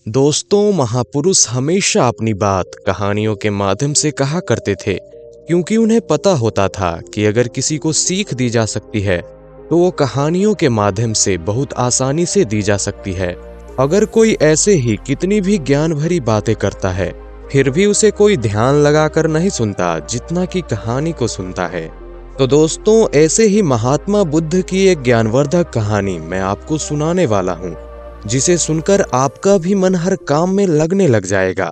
दोस्तों, महापुरुष हमेशा अपनी बात कहानियों के माध्यम से कहा करते थे, क्योंकि उन्हें पता होता था कि अगर किसी को सीख दी जा सकती है तो वो कहानियों के माध्यम से बहुत आसानी से दी जा सकती है। अगर कोई ऐसे ही कितनी भी ज्ञान भरी बातें करता है, फिर भी उसे कोई ध्यान लगाकर नहीं सुनता जितना कि कहानी को सुनता है। तो दोस्तों, ऐसे ही महात्मा बुद्ध की एक ज्ञानवर्धक कहानी मैं आपको सुनाने वाला हूँ, जिसे सुनकर आपका भी मन हर काम में लगने लग जाएगा।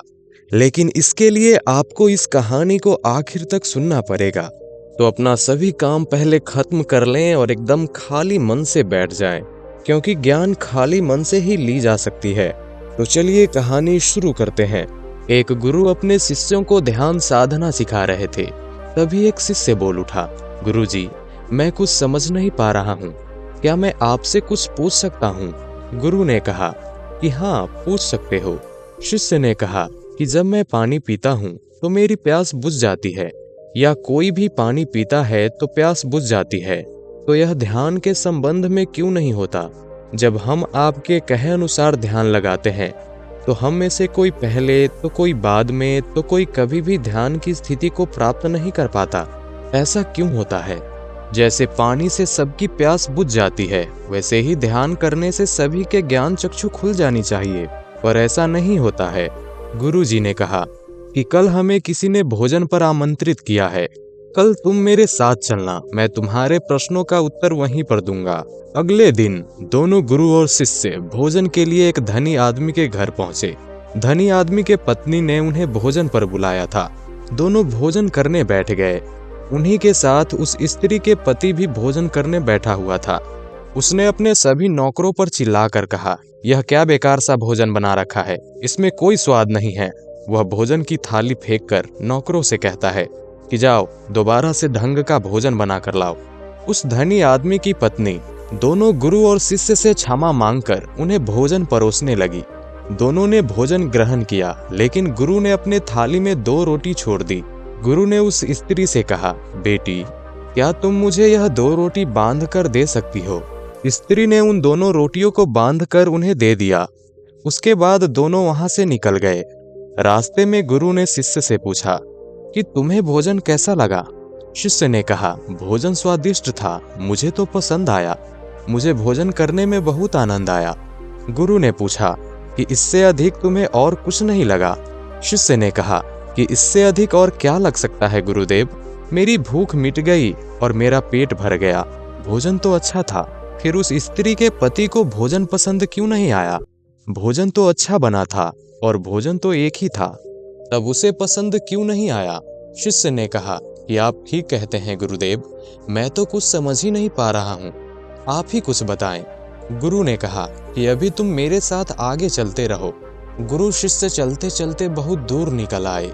लेकिन इसके लिए आपको इस कहानी को आखिर तक सुनना पड़ेगा। तो अपना सभी काम पहले खत्म कर लें और एकदम खाली मन से बैठ जाएं, क्योंकि ज्ञान खाली मन से ही ली जा सकती है। तो चलिए कहानी शुरू करते हैं। एक गुरु अपने शिष्यों को ध्यान साधना सिखा रहे थे। तभी एक शिष्य बोल उठा, गुरुजी, मैं कुछ समझ नहीं पा रहा हूँ, क्या मैं आपसे कुछ पूछ सकता हूँ? गुरु ने कहा कि हाँ, पूछ सकते हो। शिष्य ने कहा कि जब मैं पानी पीता हूँ तो मेरी प्यास बुझ जाती है, या कोई भी पानी पीता है तो प्यास बुझ जाती है, तो यह ध्यान के संबंध में क्यों नहीं होता? जब हम आपके कहे अनुसार ध्यान लगाते हैं तो हम में से कोई पहले तो कोई बाद में तो कोई कभी भी ध्यान की स्थिति को प्राप्त नहीं कर पाता। ऐसा क्यों होता है? जैसे पानी से सबकी प्यास बुझ जाती है, वैसे ही ध्यान करने से सभी के ज्ञान चक्षु खुल जानी चाहिए, पर ऐसा नहीं होता है। गुरु जी ने कहा कि कल हमें किसी ने भोजन पर आमंत्रित किया है। कल तुम मेरे साथ चलना, मैं तुम्हारे प्रश्नों का उत्तर वहीं पर दूंगा। अगले दिन दोनों गुरु और शिष्य भोजन के लिए एक धनी आदमी के घर पहुंचे। धनी आदमी के पत्नी ने उन्हें भोजन पर बुलाया था। दोनों भोजन करने बैठ गए। उन्हीं के साथ उस स्त्री के पति भी भोजन करने बैठा हुआ था। उसने अपने सभी नौकरों पर चिल्लाकर कहा, यह क्या बेकार सा भोजन बना रखा है, इसमें कोई स्वाद नहीं है। वह भोजन की थाली फेंककर नौकरों से कहता है कि जाओ, दोबारा से ढंग का भोजन बनाकर लाओ। उस धनी आदमी की पत्नी दोनों गुरु और शिष्य से क्षमा मांगकर उन्हें भोजन परोसने लगी। दोनों ने भोजन ग्रहण किया, लेकिन गुरु ने अपने थाली में 2 रोटी छोड़ दी। गुरु ने उस स्त्री से कहा, बेटी, क्या तुम मुझे यह 2 रोटी बांध कर दे सकती हो? स्त्री ने उन दोनों रोटियों को बांध कर उन्हें दे दिया। उसके बाद दोनों वहां से निकल गए। रास्ते में गुरु ने शिष्य से पूछा कि तुम्हें भोजन कैसा लगा? शिष्य ने कहा, भोजन स्वादिष्ट था, मुझे तो पसंद आया, मुझे भोजन करने में बहुत आनंद आया। गुरु ने पूछा कि इससे अधिक तुम्हें और कुछ नहीं लगा? शिष्य ने कहा कि इससे अधिक और क्या लग सकता है गुरुदेव? मेरी भूख मिट गई और मेरा पेट भर गया। भोजन तो अच्छा था। फिर उस स्त्री के पति को भोजन पसंद क्यों नहीं आया? भोजन तो अच्छा बना था और भोजन तो एक ही था, तब उसे पसंद क्यों नहीं आया? शिष्य ने कहा कि आप ठीक कहते हैं गुरुदेव, मैं तो कुछ समझ ही नहीं पा रहा हूँ, आप ही कुछ बताएं। गुरु ने कहा कि अभी तुम मेरे साथ आगे चलते रहो। गुरु शिष्य चलते चलते बहुत दूर निकल आए।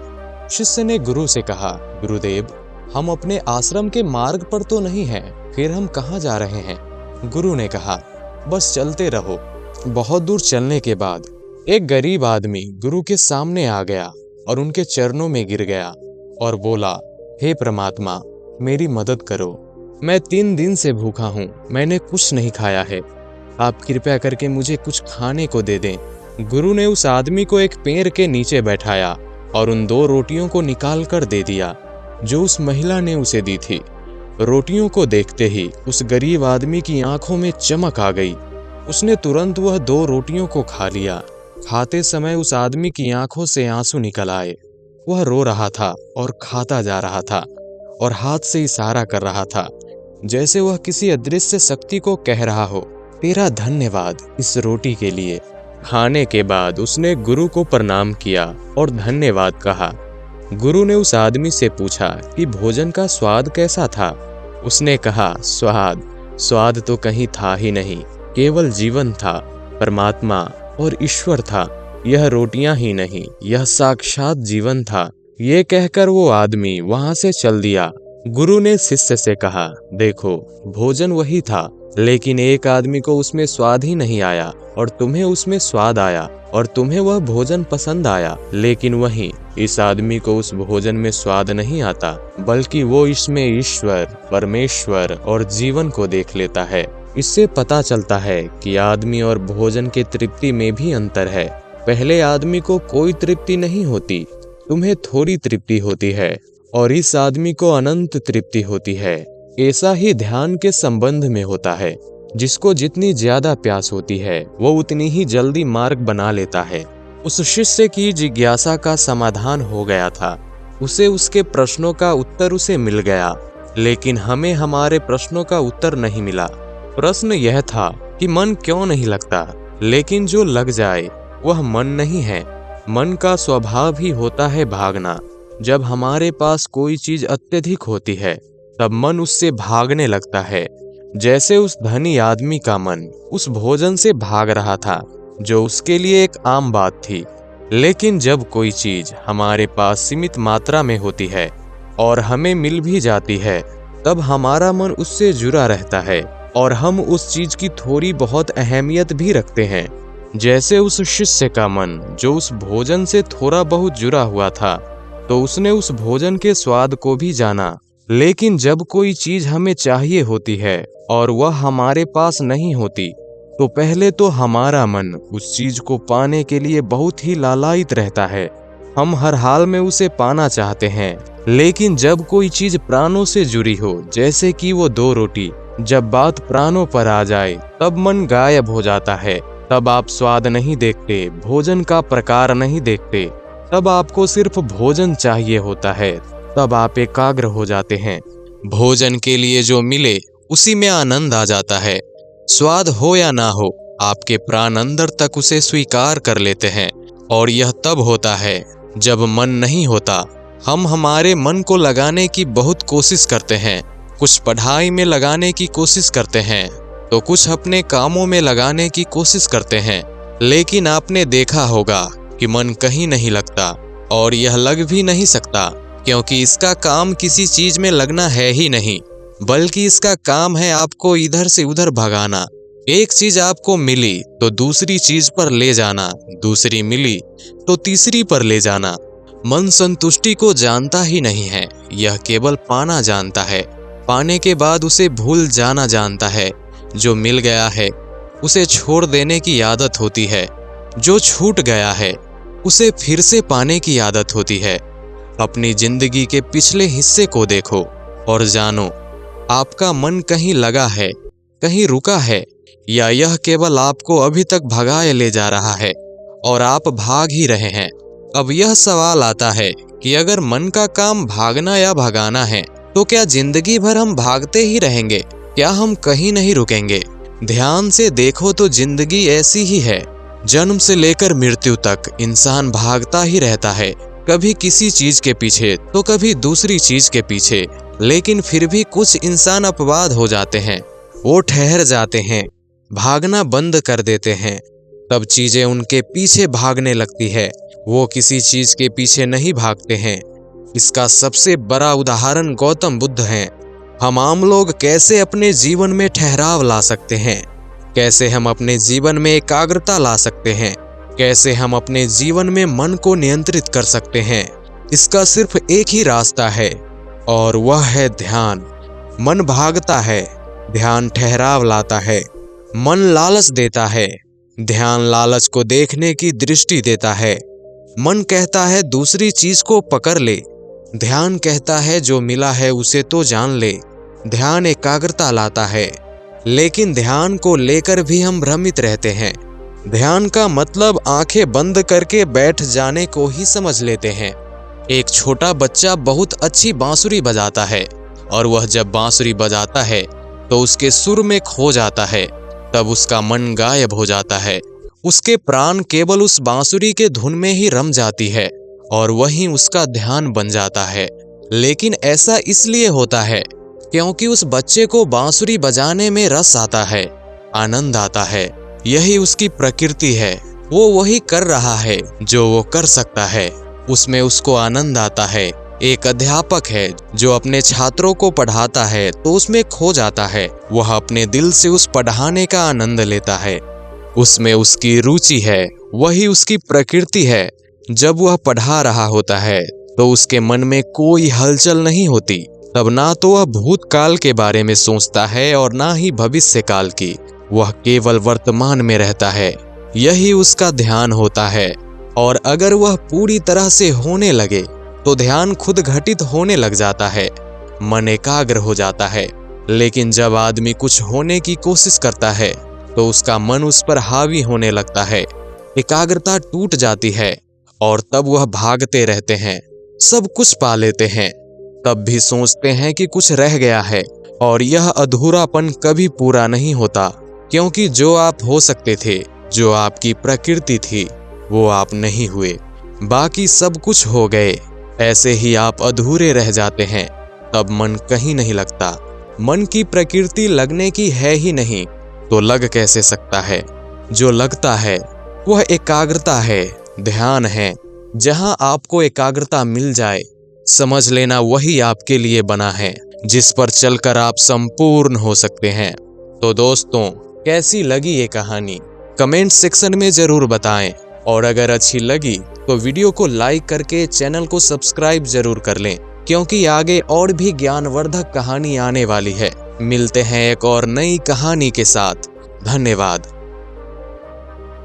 शिष्य ने गुरु से कहा, गुरुदेव, हम अपने आश्रम के मार्ग पर तो नहीं हैं, फिर हम कहाँ जा रहे हैं? गुरु ने कहा, बस चलते रहो। बहुत दूर चलने के बाद एक गरीब आदमी गुरु के सामने आ गया और उनके चरणों में गिर गया और बोला, हे परमात्मा, मेरी मदद करो। मैं 3 दिन से भूखा हूँ, मैंने कुछ नहीं खाया है, आप कृपया करके मुझे कुछ खाने को दे दें। गुरु ने उस आदमी को एक पेड़ के नीचे बैठाया और उन 2 रोटियों को निकाल कर दे दिया जो उस महिला ने उसे दी थी। रोटियों को देखते ही उस गरीब आदमी की आंखों में चमक आ गई। उसने तुरंत वह 2 रोटियों को खा लिया। खाते समय उस आदमी की आंखों से आंसू निकल आए। वह रो रहा था और खाता जा रहा था और हाथ से इशारा कर रहा था, जैसे वह किसी अदृश्य शक्ति को कह रहा हो, तेरा धन्यवाद इस रोटी के लिए। खाने के बाद उसने गुरु को प्रणाम किया और धन्यवाद कहा। गुरु ने उस आदमी से पूछा कि भोजन का स्वाद कैसा था? उसने कहा, स्वाद तो कहीं था ही नहीं, केवल जीवन था, परमात्मा और ईश्वर था। यह रोटियां ही नहीं, यह साक्षात जीवन था। ये कहकर वो आदमी वहां से चल दिया। गुरु ने शिष्य से कहा, देखो, भोजन वही था, लेकिन एक आदमी को उसमें स्वाद ही नहीं आया और तुम्हें उसमें स्वाद आया और तुम्हें वह भोजन पसंद आया। लेकिन वहीं इस आदमी को उस भोजन में स्वाद नहीं आता, बल्कि वो इसमें ईश्वर, परमेश्वर और जीवन को देख लेता है। इससे पता चलता है कि आदमी और भोजन के तृप्ति में भी अंतर है। पहले आदमी को कोई तृप्ति नहीं होती, तुम्हें थोड़ी तृप्ति होती है, और इस आदमी को अनंत तृप्ति होती है। ऐसा ही ध्यान के संबंध में होता है। जिसको जितनी ज्यादा प्यास होती है वो उतनी ही जल्दी मार्ग बना लेता है। उस शिष्य की जिज्ञासा का समाधान हो गया था। उसे उसके प्रश्नों का उत्तर उसे मिल गया, लेकिन हमें हमारे प्रश्नों का उत्तर नहीं मिला। प्रश्न यह था कि मन क्यों नहीं लगता, लेकिन जो लग जाए वह मन नहीं है। मन का स्वभाव ही होता है भागना। जब हमारे पास कोई चीज अत्यधिक होती है तब मन उससे भागने लगता है। जैसे उस धनी आदमी का मन उस भोजन से भाग रहा था जो उसके लिए एक आम बात थी। लेकिन जब कोई चीज हमारे पास सीमित मात्रा में होती है और हमें मिल भी जाती है, तब हमारा मन उससे जुड़ा रहता है और हम उस चीज की थोड़ी बहुत अहमियत भी रखते हैं। जैसे उस शिष्य का मन जो उस भोजन से थोड़ा बहुत जुड़ा हुआ था, तो उसने उस भोजन के स्वाद को भी जाना। लेकिन जब कोई चीज हमें चाहिए होती है और वह हमारे पास नहीं होती, तो पहले तो हमारा मन उस चीज को पाने के लिए बहुत ही लालायित रहता है। हम हर हाल में उसे पाना चाहते हैं। लेकिन जब कोई चीज प्राणों से जुड़ी हो, जैसे कि वो 2 रोटी, जब बात प्राणों पर आ जाए तब मन गायब हो जाता है। तब आप स्वाद नहीं देखते, भोजन का प्रकार नहीं देखते, तब आपको सिर्फ भोजन चाहिए होता है। तब आप एकाग्र हो जाते हैं। भोजन के लिए जो मिले उसी में आनंद आ जाता है। स्वाद हो या ना हो, आपके प्राण अंदर तक उसे स्वीकार कर लेते हैं। और यह तब होता है जब मन नहीं होता। हम हमारे मन को लगाने की बहुत कोशिश करते हैं। कुछ पढ़ाई में लगाने की कोशिश करते हैं, तो कुछ अपने कामों में लगाने की कोशिश करते हैं। लेकिन आपने देखा होगा कि मन कहीं नहीं लगता, और यह लग भी नहीं सकता, क्योंकि इसका काम किसी चीज में लगना है ही नहीं, बल्कि इसका काम है आपको इधर से उधर भगाना। एक चीज आपको मिली तो दूसरी चीज पर ले जाना, दूसरी मिली तो तीसरी पर ले जाना। मन संतुष्टि को जानता ही नहीं है, यह केवल पाना जानता है। पाने के बाद उसे भूल जाना जानता है। जो मिल गया है उसे छोड़ देने की आदत होती है। जो छूट गया है उसे फिर से पाने की आदत होती है। अपनी जिंदगी के पिछले हिस्से को देखो और जानो, आपका मन कहीं लगा है, कहीं रुका है, या यह केवल आपको अभी तक भगाए ले जा रहा है और आप भाग ही रहे हैं। अब यह सवाल आता है कि अगर मन का काम भागना या भगाना है, तो क्या जिंदगी भर हम भागते ही रहेंगे? क्या हम कहीं नहीं रुकेंगे? ध्यान से देखो तो जिंदगी ऐसी ही है। जन्म से लेकर मृत्यु तक इंसान भागता ही रहता है, कभी किसी चीज के पीछे तो कभी दूसरी चीज के पीछे। लेकिन फिर भी कुछ इंसान अपवाद हो जाते हैं, वो ठहर जाते हैं, भागना बंद कर देते हैं। तब चीजें उनके पीछे भागने लगती है, वो किसी चीज के पीछे नहीं भागते हैं। इसका सबसे बड़ा उदाहरण गौतम बुद्ध हैं। हम आम लोग कैसे अपने जीवन में ठहराव ला सकते हैं, कैसे हम अपने जीवन में एकाग्रता ला सकते हैं, कैसे हम अपने जीवन में मन को नियंत्रित कर सकते हैं, इसका सिर्फ एक ही रास्ता है, और वह है ध्यान। मन भागता है, ध्यान ठहराव लाता है। मन लालच देता है, ध्यान लालच को देखने की दृष्टि देता है। मन कहता है दूसरी चीज को पकड़ ले, ध्यान कहता है जो मिला है उसे तो जान ले। ध्यान एकाग्रता लाता है, लेकिन ध्यान को लेकर भी हम भ्रमित रहते हैं। ध्यान का मतलब आंखें बंद करके बैठ जाने को ही समझ लेते हैं। एक छोटा बच्चा बहुत अच्छी बांसुरी बजाता है, और वह जब बांसुरी बजाता है तो उसके सुर में खो जाता है। तब उसका मन गायब हो जाता है, उसके प्राण केवल उस बांसुरी के धुन में ही रम जाती है, और वहीं उसका ध्यान बन जाता है। लेकिन ऐसा इसलिए होता है क्योंकि उस बच्चे को बांसुरी बजाने में रस आता है, आनंद आता है। यही उसकी प्रकृति है। वो वही कर रहा है जो वो कर सकता है, उसमें उसको आनंद आता है। एक अध्यापक है जो अपने छात्रों को पढ़ाता है तो उसमें खो जाता है। वह अपने दिल से उस पढ़ाने का आनंद लेता है, उसमें उसकी रुचि है, वही उसकी प्रकृति है। जब वह पढ़ा रहा होता है तो उसके मन में कोई हलचल नहीं होती। तब ना तो वह भूतकाल के बारे में सोचता है और ना ही भविष्य काल की। वह केवल वर्तमान में रहता है। यही उसका ध्यान होता है। और अगर वह पूरी तरह से होने लगे तो ध्यान खुद घटित होने लग जाता है, मन एकाग्र हो जाता है। लेकिन जब आदमी कुछ होने की कोशिश करता है तो उसका मन उस पर हावी होने लगता है, एकाग्रता टूट जाती है और तब वह भागते रहते हैं, सब कुछ पा लेते हैं, तब भी सोचते हैं कि कुछ रह गया है। और यह अधूरापन कभी पूरा नहीं होता, क्योंकि जो आप हो सकते थे, जो आपकी प्रकृति थी, वो आप नहीं हुए। बाकी सब कुछ हो गए, ऐसे ही आप अधूरे रह जाते हैं। तब मन कहीं नहीं लगता। मन की प्रकृति लगने की है ही नहीं, तो लग कैसे सकता है? जो लगता है वह एकाग्रता है, ध्यान है। जहां आपको एकाग्रता मिल जाए, समझ लेना वही आपके लिए बना है, जिस पर चलकर आप संपूर्ण हो सकते हैं। तो दोस्तों, कैसी लगी ये कहानी? कमेंट सेक्शन में जरूर बताएं। और अगर अच्छी लगी तो वीडियो को लाइक करके चैनल को सब्सक्राइब जरूर कर लें, क्योंकि आगे और भी ज्ञानवर्धक कहानी आने वाली है। मिलते हैं एक और नई कहानी के साथ। धन्यवाद।